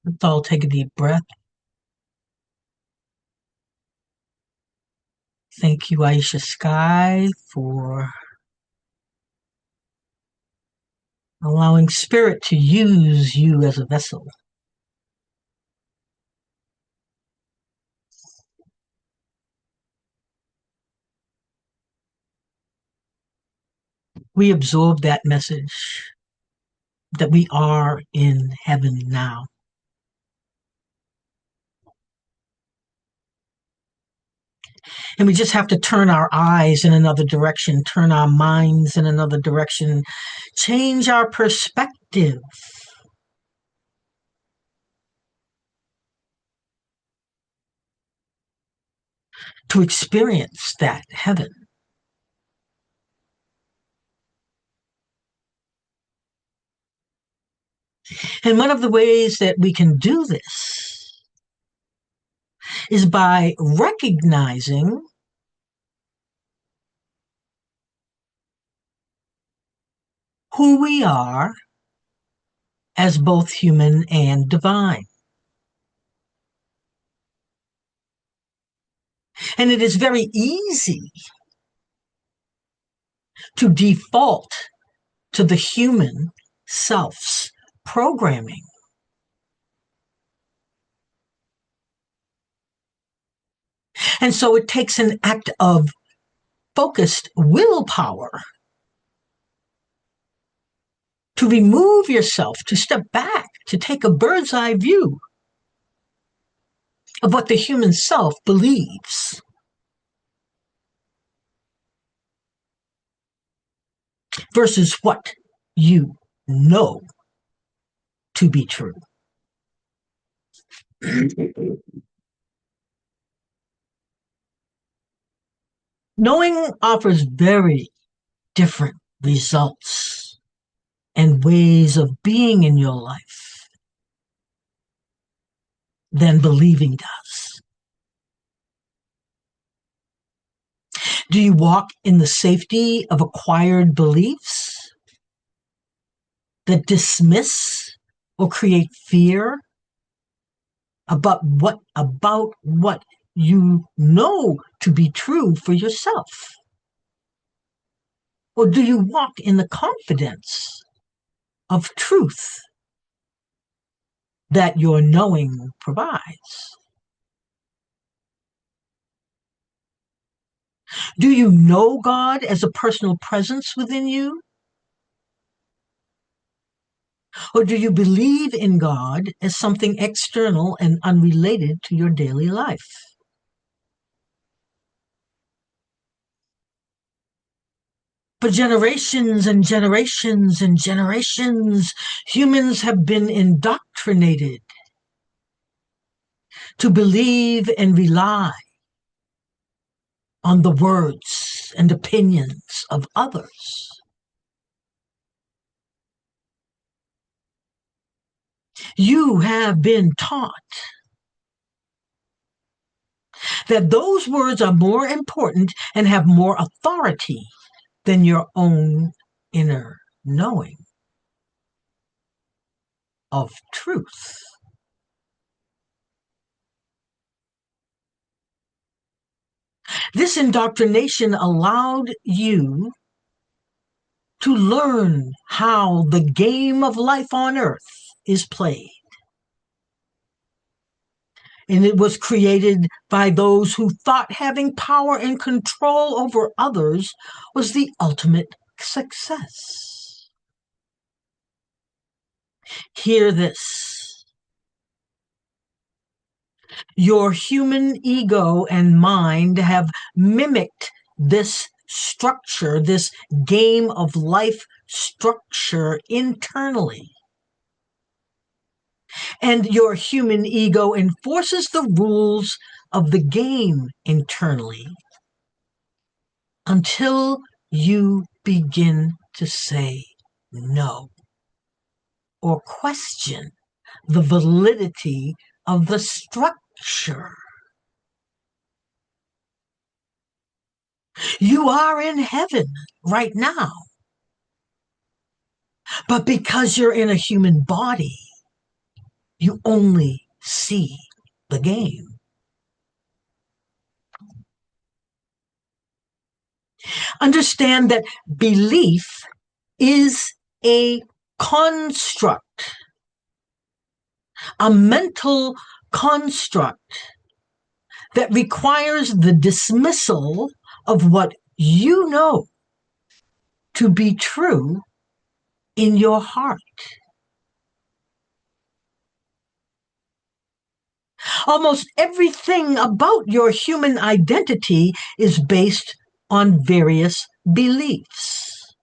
Let's all take a deep breath. Thank you, Aisha Sky, for allowing Spirit to use you as a vessel. We absorb that message that we are in heaven now. And we just have to turn our eyes in another direction, turn our minds in another direction, change our perspective. To experience that heaven. And one of the ways that we can do this is by recognizing who we are as both human and divine. And it is very easy to default to the human self's programming. And so it takes an act of focused willpower to remove yourself, to step back, to take a bird's eye view of what the human self believes. Versus what you know to be true. Knowing offers very different results and ways of being in your life than believing does. Do you walk in the safety of acquired beliefs that dismiss or create fear about what you know to be true for yourself? Or do you walk in the confidence of truth that your knowing provides? Do you know God as a personal presence within you? Or do you believe in God as something external and unrelated to your daily life? For generations and generations and generations, humans have been indoctrinated to believe and rely on the words and opinions of others. You have been taught that those words are more important and have more authority than your own inner knowing of truth. This indoctrination allowed you to learn how the game of life on earth is played. And it was created by those who thought having power and control over others was the ultimate success. Hear this. Your human ego and mind have mimicked this structure, this game of life structure internally. And your human ego enforces the rules of the game internally until you begin to say no or question the validity of the structure. You are in heaven right now, but because you're in a human body, You only see the game. Understand that belief is a construct, a mental construct that requires the dismissal of what you know to be true in your heart. Almost everything about your human identity is based on various beliefs.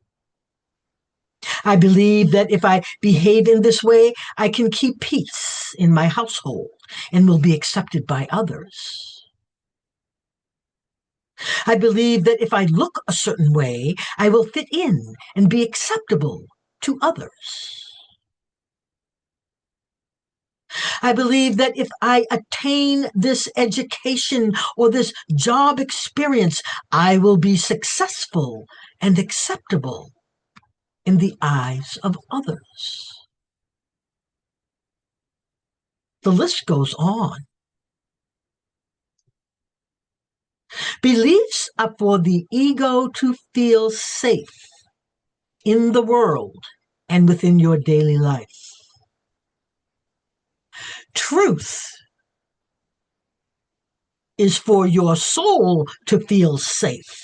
I believe that if I behave in this way, I can keep peace in my household and will be accepted by others. I believe that if I look a certain way, I will fit in and be acceptable to others. I believe that if I attain this education or this job experience, I will be successful and acceptable in the eyes of others. The list goes on. Beliefs are for the ego to feel safe in the world and within your daily life. Truth is for your soul to feel safe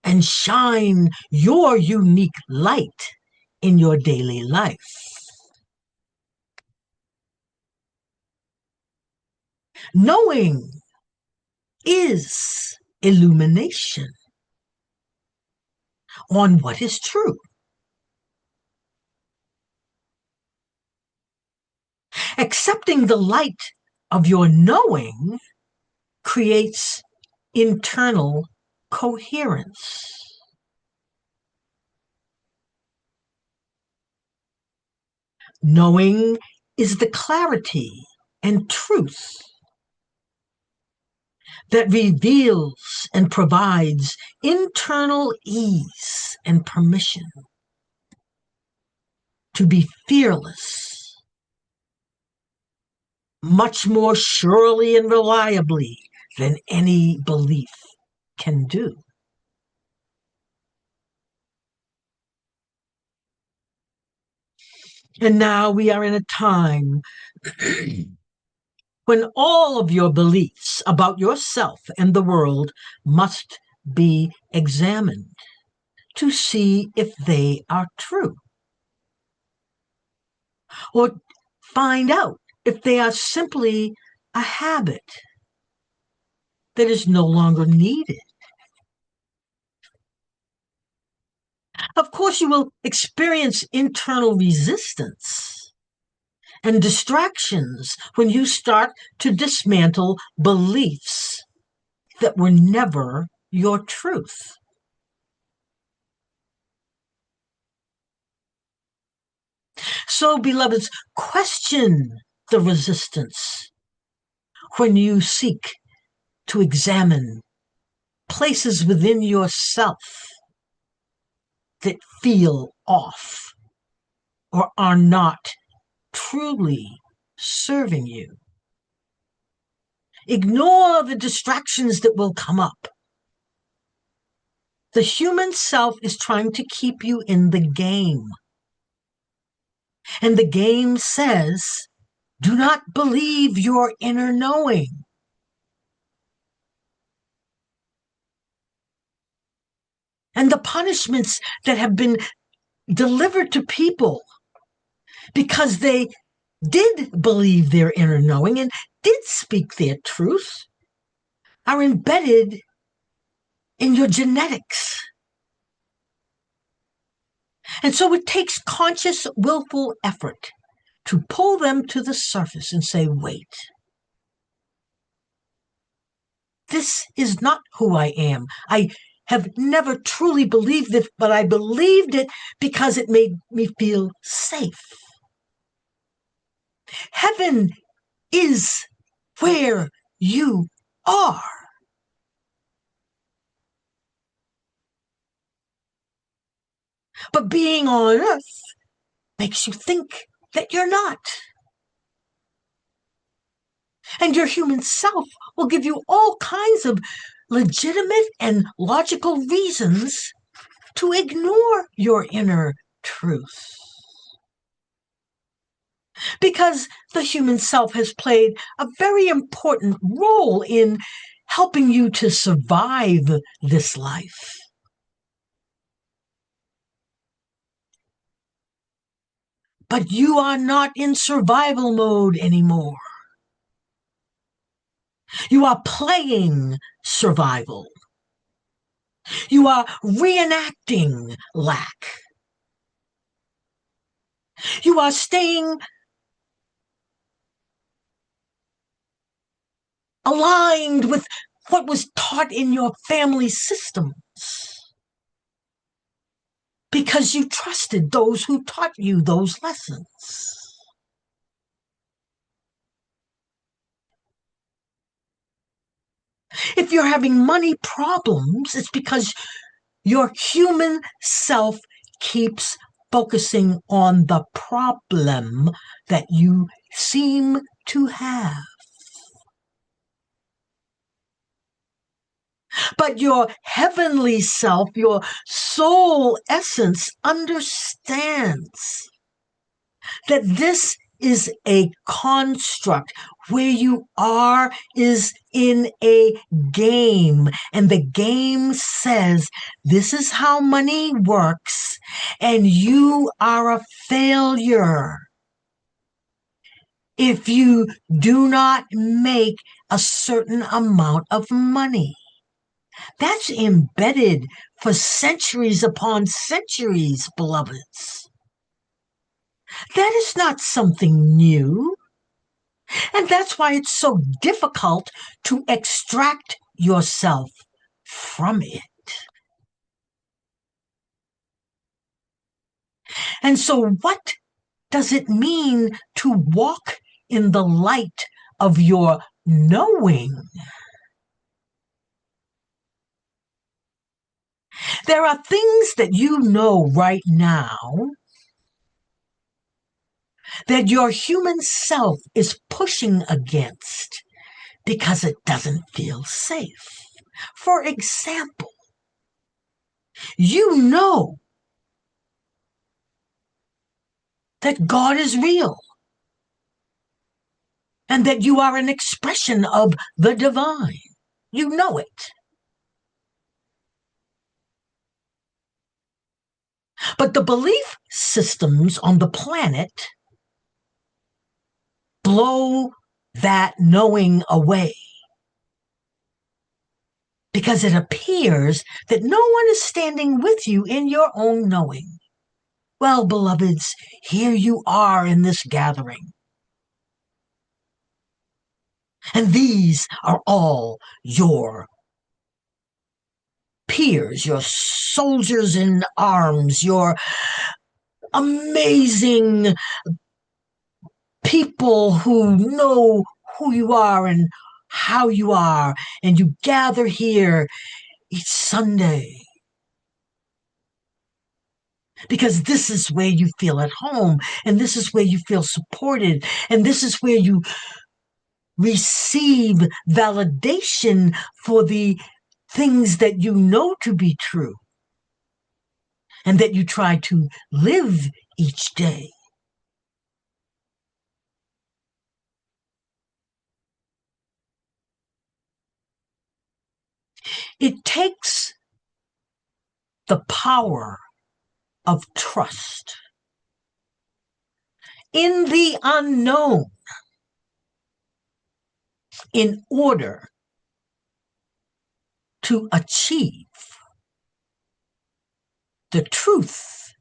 and shine your unique light in your daily life. Knowing is illumination on what is true. Accepting the light of your knowing creates internal coherence. Knowing is the clarity and truth that reveals and provides internal ease and permission to be fearless, much more surely and reliably than any belief can do. And now we are in a time when all of your beliefs about yourself and the world must be examined to see if they are true, or find out if they are simply a habit that is no longer needed. Of course, you will experience internal resistance and distractions when you start to dismantle beliefs that were never your truth. So, beloveds, question the resistance when you seek to examine places within yourself that feel off or are not truly serving you. Ignore the distractions that will come up. The human self is trying to keep you in the game. And the game says, do not believe your inner knowing. And the punishments that have been delivered to people because they did believe their inner knowing and did speak their truth are embedded in your genetics. And so it takes conscious, willful effort to pull them to the surface and say, wait, this is not who I am. I have never truly believed it, but I believed it because it made me feel safe. Heaven is where you are. But being on earth makes you think that you're not. And your human self will give you all kinds of legitimate and logical reasons to ignore your inner truth. Because the human self has played a very important role in helping you to survive this life. But you are not in survival mode anymore. You are playing survival. You are reenacting lack. You are staying aligned with what was taught in your family systems because you trusted those who taught you those lessons. If you're having money problems, it's because your human self keeps focusing on the problem that you seem to have. But your heavenly self, your soul essence, understands that this is a construct. Where you are is in a game, and the game says this is how money works, and you are a failure if you do not make a certain amount of money. That's embedded for centuries upon centuries, beloveds. That is not something new. And that's why it's so difficult to extract yourself from it. And so, what does it mean to walk in the light of your knowing? There are things that you know right now that your human self is pushing against because it doesn't feel safe. For example, you know that God is real and that you are an expression of the divine. You know it. But the belief systems on the planet blow that knowing away because it appears that no one is standing with you in your own knowing. Well, beloveds, here you are in this gathering. And these are all your peers, your soldiers in arms, your amazing people who know who you are and how you are, and you gather here each Sunday because this is where you feel at home, and this is where you feel supported, and this is where you receive validation for the things that you know to be true and that you try to live each day. It takes the power of trust in the unknown in order to achieve the truth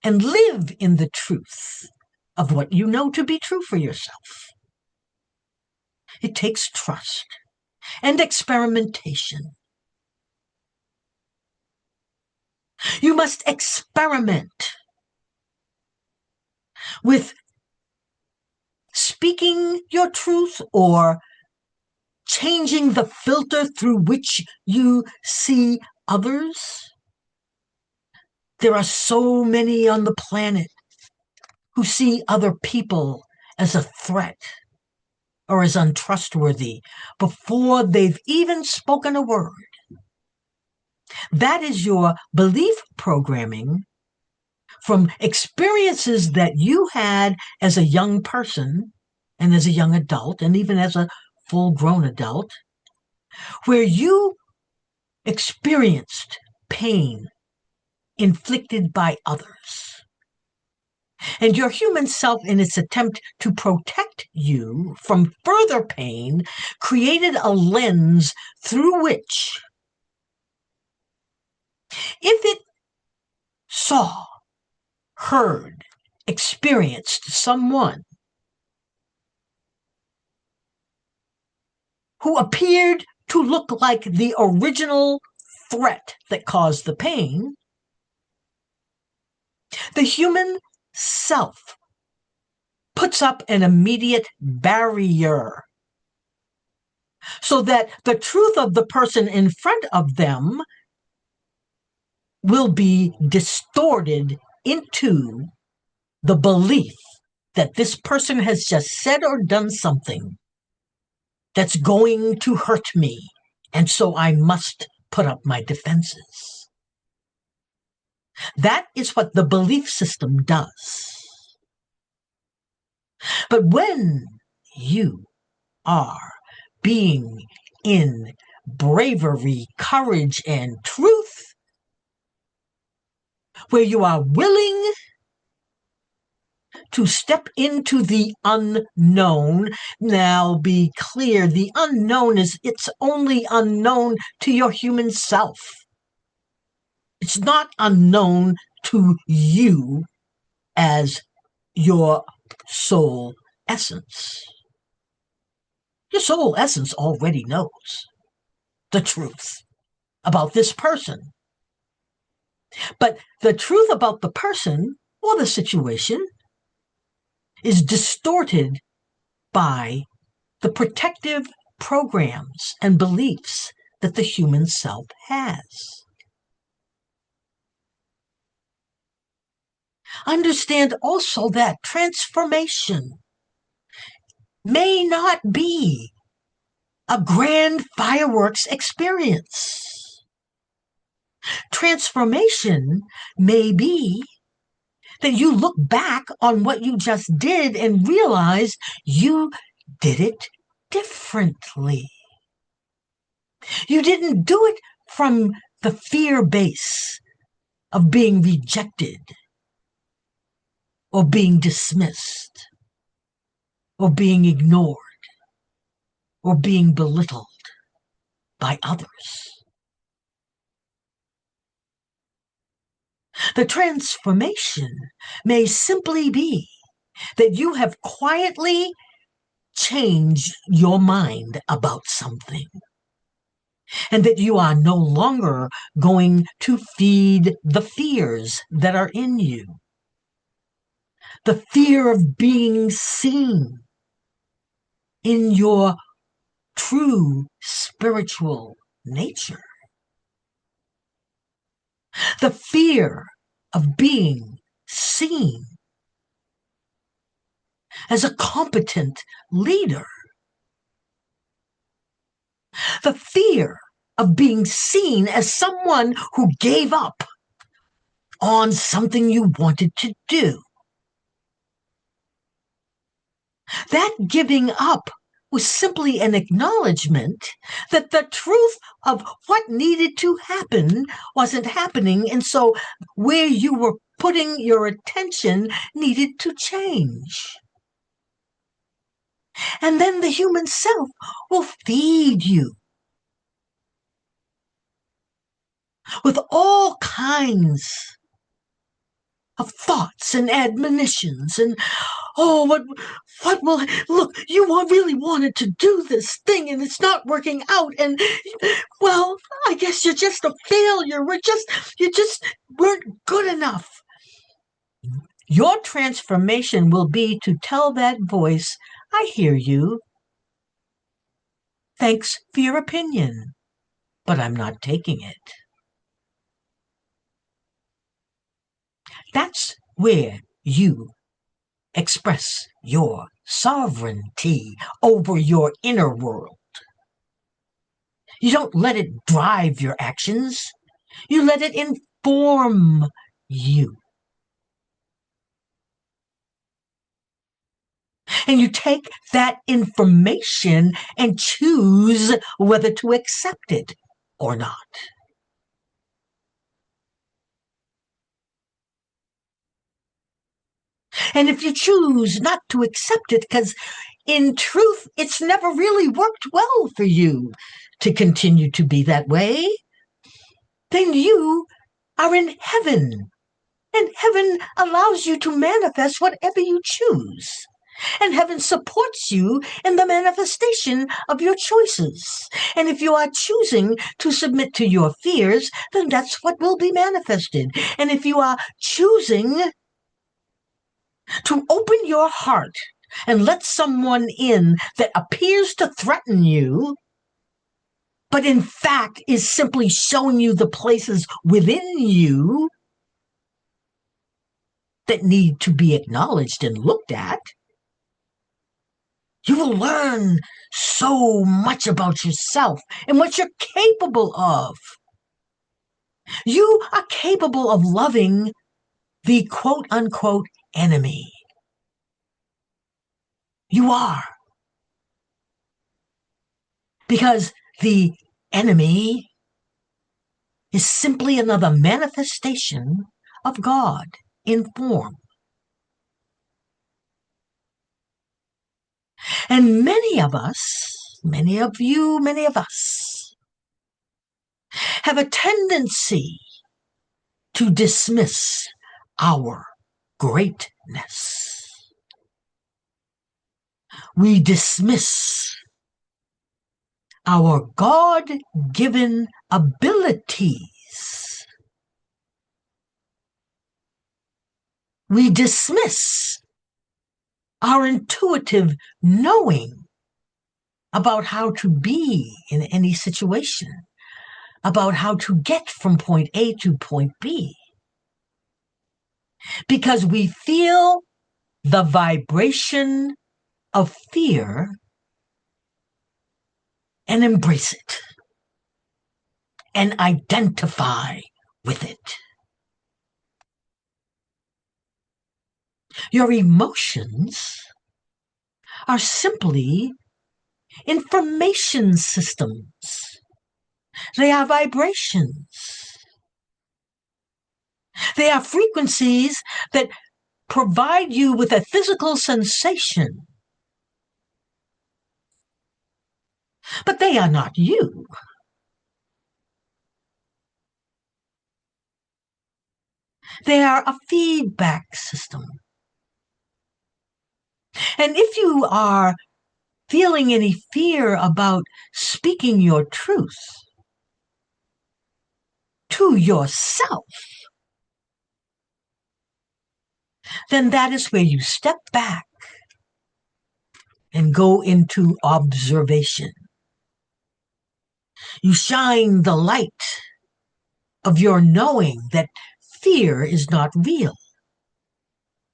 and live in the truth of what you know to be true for yourself. It takes trust and experimentation. You must experiment with speaking your truth or changing the filter through which you see others. There are so many on the planet who see other people as a threat. or as untrustworthy before they've even spoken a word. That is your belief programming from experiences that you had as a young person and as a young adult and even as a full-grown adult, where you experienced pain inflicted by others. And your human self, in its attempt to protect you from further pain, created a lens through which, if it saw, heard, experienced someone who appeared to look like the original threat that caused the pain, the human self puts up an immediate barrier so that the truth of the person in front of them will be distorted into the belief that this person has just said or done something that's going to hurt me, and so I must put up my defenses. That is what the belief system does. But when you are being in bravery, courage, and truth, where you are willing to step into the unknown. Now, be clear, the unknown is it's only unknown to your human self. It's not unknown to you as your soul essence. Your soul essence already knows the truth about this person. But the truth about the person or the situation is distorted by the protective programs and beliefs that the human self has. Understand also that transformation may not be a grand fireworks experience. Transformation may be that you look back on what you just did and realize you did it differently. You didn't do it from the fear base of being rejected or being dismissed or being ignored or being belittled by others. The transformation may simply be that you have quietly changed your mind about something, and that you are no longer going to feed the fears that are in you. The fear of being seen in your true spiritual nature. The fear of being seen as a competent leader. The fear of being seen as someone who gave up on something you wanted to do. That giving up was simply an acknowledgement that the truth of what needed to happen wasn't happening, and so where you were putting your attention needed to change. And then the human self will feed you with all kinds of thoughts and admonitions and, oh, what will, look, you really wanted to do this thing and it's not working out, and, well, I guess you're just a failure. You just weren't good enough. Your transformation will be to tell that voice, I hear you. Thanks for your opinion, but I'm not taking it. That's where you express your sovereignty over your inner world. You don't let it drive your actions. You let it inform you. And you take that information and choose whether to accept it or not. And if you choose not to accept it, because in truth, it's never really worked well for you to continue to be that way, then you are in heaven. And heaven allows you to manifest whatever you choose. And heaven supports you in the manifestation of your choices. And if you are choosing to submit to your fears, then that's what will be manifested. And if you are choosing to open your heart and let someone in that appears to threaten you, but in fact is simply showing you the places within you that need to be acknowledged and looked at, you will learn so much about yourself and what you're capable of. You are capable of loving the quote-unquote enemy. You are. Because the enemy is simply another manifestation of God in form. And many of us, many of you, many of us, have a tendency to dismiss our greatness. We dismiss our God-given abilities. We dismiss our intuitive knowing about how to be in any situation, about how to get from point A to point B. Because we feel the vibration of fear and embrace it and identify with it. Your emotions are simply information systems. They are vibrations. They are frequencies that provide you with a physical sensation. But they are not you. They are a feedback system. And if you are feeling any fear about speaking your truth to yourself, then that is where you step back and go into observation. You shine the light of your knowing that fear is not real.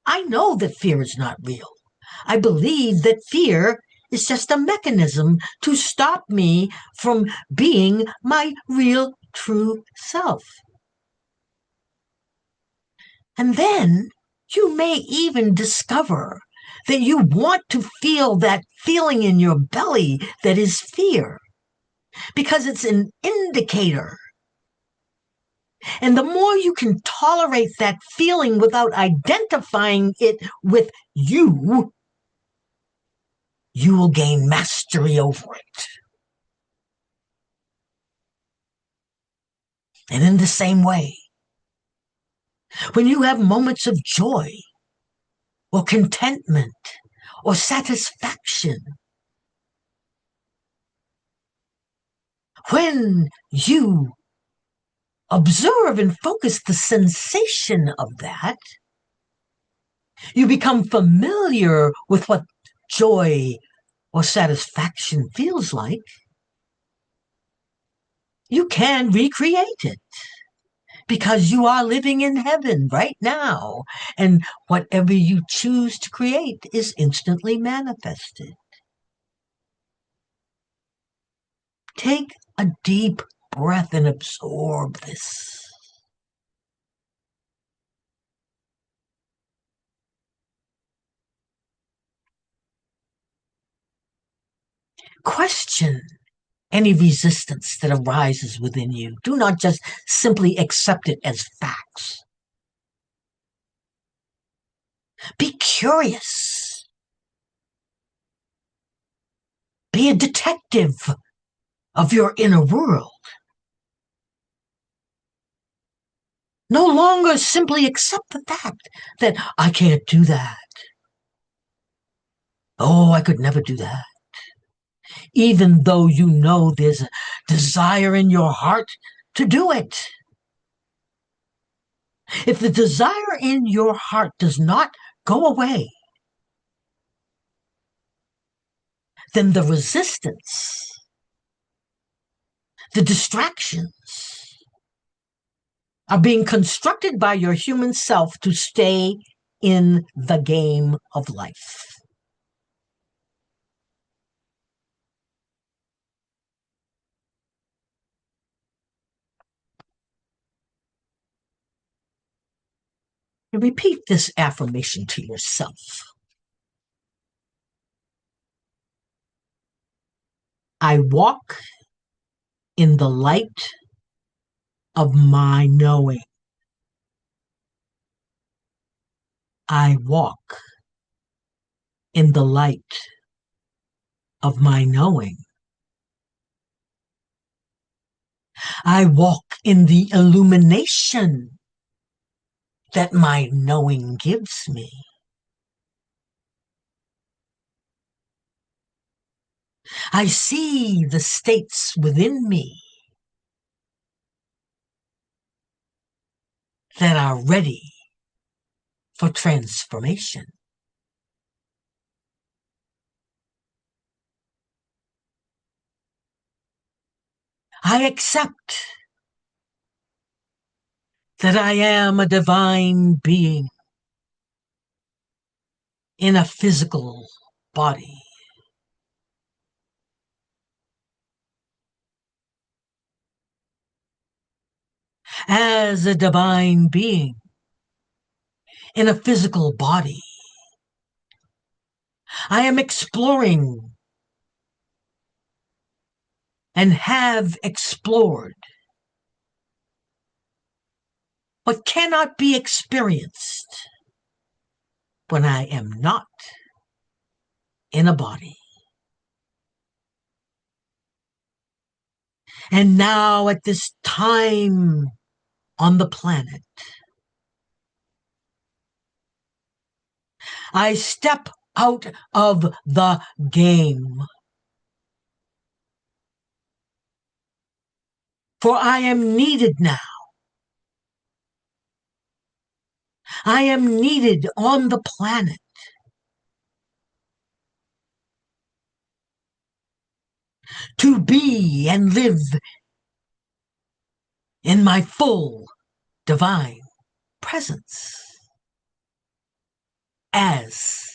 I know that fear is not real. I believe that fear is just a mechanism to stop me from being my real, true self. And then you may even discover that you want to feel that feeling in your belly that is fear, because it's an indicator. And the more you can tolerate that feeling without identifying it with you, you will gain mastery over it. And in the same way, when you have moments of joy or contentment or satisfaction, when you observe and focus the sensation of that, you become familiar with what joy or satisfaction feels like. You can recreate it because you are living in heaven right now, and whatever you choose to create is instantly manifested. Take a deep breath and absorb this. Question any resistance that arises within you. Do not just simply accept it as facts. Be curious. Be a detective of your inner world. No longer simply accept the fact that I can't do that. Oh, I could never do that. Even though you know there's a desire in your heart to do it. If the desire in your heart does not go away, then the resistance, the distractions, are being constructed by your human self to stay in the game of life. And repeat this affirmation to yourself. I walk in the light of my knowing. I walk in the light of my knowing. I walk in the illumination that my knowing gives me. I see the states within me that are ready for transformation. I accept that I am a divine being in a physical body. As a divine being in a physical body, I am exploring and have explored what cannot be experienced when I am not in a body. And now at this time on the planet, I step out of the game. For I am needed now. I am needed on the planet to be and live in my full divine presence as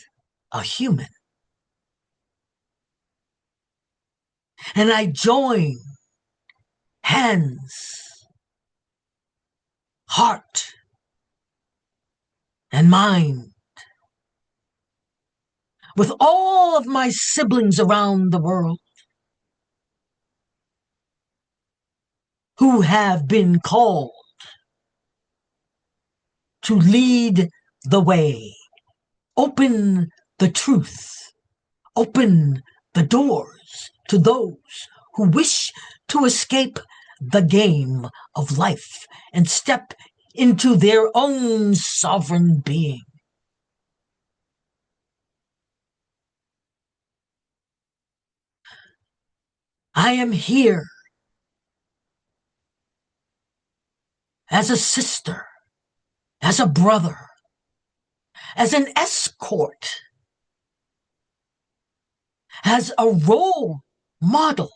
a human. And I join hands, heart, and mind with all of my siblings around the world who have been called to lead the way, open the truth, open the doors to those who wish to escape the game of life and step into their own sovereign being. I am here as a sister, as a brother, as an escort, as a role model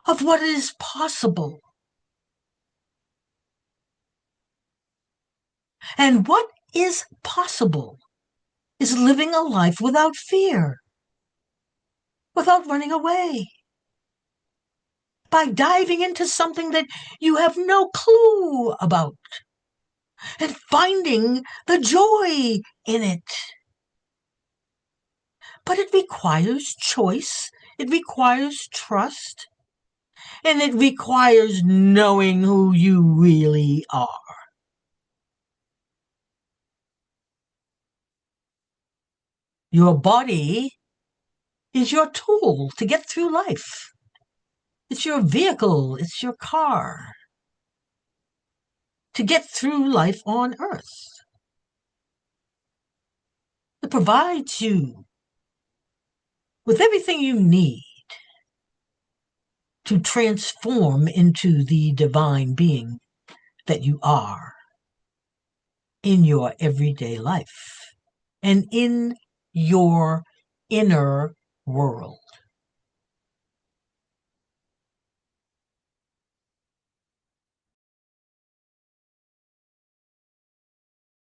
of what is possible. And what is possible is living a life without fear, without running away, by diving into something that you have no clue about and finding the joy in it. But it requires choice, it requires trust, and it requires knowing who you really are. Your body is your tool to get through life. It's your vehicle, it's your car to get through life on earth. It provides you with everything you need to transform into the divine being that you are in your everyday life and in your inner world.